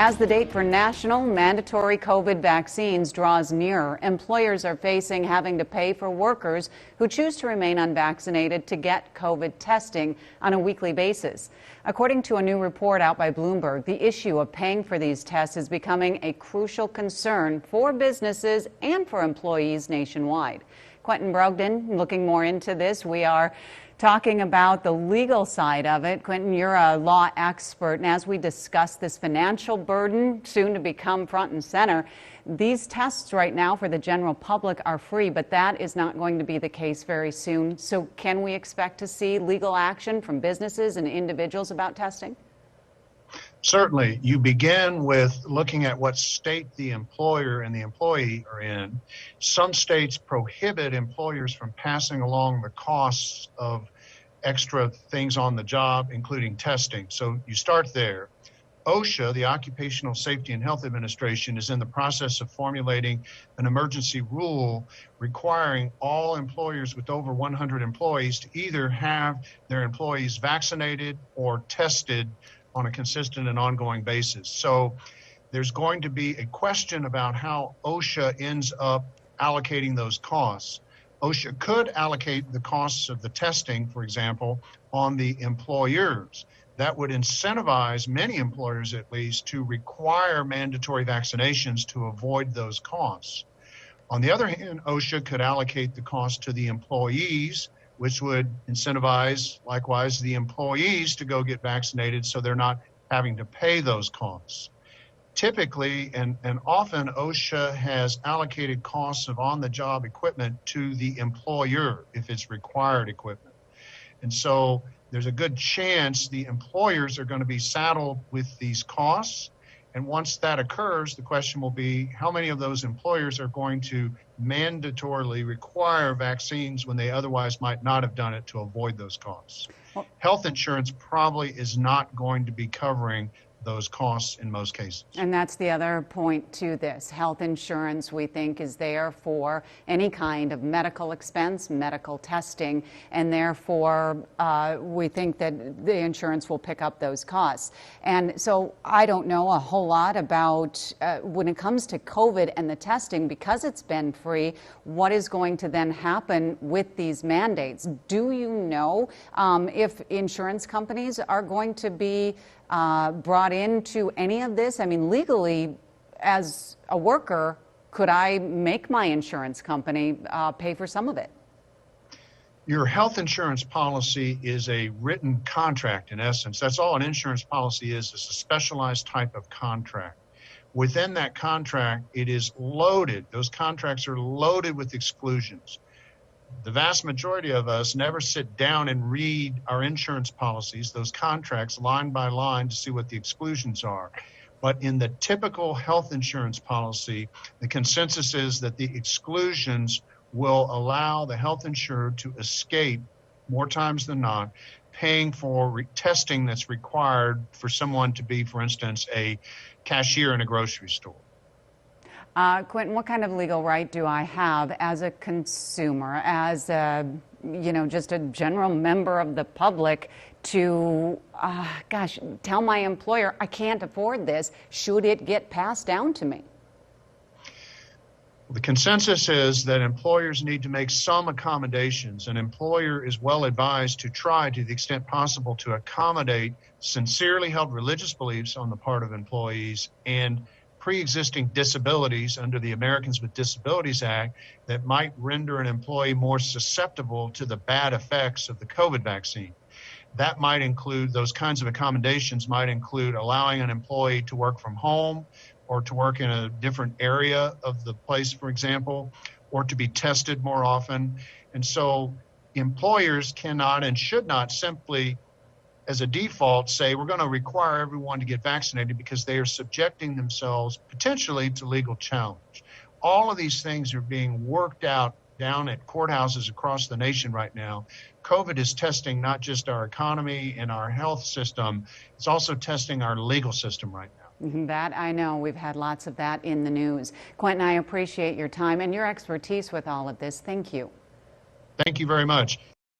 As the date for national mandatory COVID vaccines draws nearer, employers are facing having to pay for workers who choose to remain unvaccinated to get COVID testing on a weekly basis. According to a new report out by Bloomberg, the issue of paying for these tests is becoming a crucial concern for businesses and for employees nationwide. Quentin Brogdon, looking more into this. We are talking about the legal side of it. Quentin, you're a law expert, and as we discuss this financial burden soon to become front and center, these tests right now for the general public are free, but that is not going to be the case very soon. So can we expect to see legal action from businesses and individuals about testing? Certainly. You begin with looking at what state the employer and the employee are in. Some states prohibit employers from passing along the costs of extra things on the job, including testing. So you start there. OSHA, the Occupational Safety and Health Administration, is in the process of formulating an emergency rule requiring all employers with over 100 employees to either have their employees vaccinated or tested on a consistent and ongoing basis. So there's going to be a question about how OSHA ends up allocating those costs. OSHA could allocate the costs of the testing, for example, on the employers. That would incentivize many employers, at least, to require mandatory vaccinations to avoid those costs. On the other hand, OSHA could allocate the cost to the employees, which would incentivize, likewise, the employees to go get vaccinated so they're not having to pay those costs. Typically, and often, OSHA has allocated costs of on-the-job equipment to the employer if it's required equipment. And so there's a good chance the employers are going to be saddled with these costs. And once that occurs, the question will be how many of those employers are going to mandatorily require vaccines when they otherwise might not have done it to avoid those costs. Health insurance probably is not going to be covering those costs in most cases. And that's the other point to this. Health insurance, we think, is there for any kind of medical expense, medical testing, and therefore we think that the insurance will pick up those costs. And so I don't know a whole lot about when it comes to COVID and the testing, because it's been free, what is going to then happen with these mandates? Do you know if insurance companies are going to be brought into any of this? I mean, legally, as a worker, could I make my insurance company pay for some of it? Your health insurance policy is a written contract, in essence. That's all an insurance policy is a specialized type of contract. Within that contract, it is loaded. Those contracts are loaded with exclusions. The vast majority of us never sit down and read our insurance policies, those contracts line by line, to see what the exclusions are. But in the typical health insurance policy, the consensus is that the exclusions will allow the health insurer to escape, more times than not, paying for testing that's required for someone to be, for instance, a cashier in a grocery store. Quentin, what kind of legal right do I have as a consumer, as a, just a general member of the public to, tell my employer I can't afford this? Should it get passed down to me? The consensus is that employers need to make some accommodations. An employer is well advised to try, to the extent possible, to accommodate sincerely held religious beliefs on the part of employees and pre-existing disabilities under the Americans with Disabilities Act that might render an employee more susceptible to the bad effects of the COVID vaccine. That might include, those kinds of accommodations might include allowing an employee to work from home or to work in a different area of the place, for example, or to be tested more often. And so employers cannot and should not simply, as a default, say we're going to require everyone to get vaccinated, because they are subjecting themselves potentially to legal challenge. All of these things are being worked out down at courthouses across the nation right now. COVID is testing not just our economy and our health system, it's also testing our legal system right now. That I know. We've had lots of that in the news. Quentin, I appreciate your time and your expertise with all of this. Thank you. Thank you very much.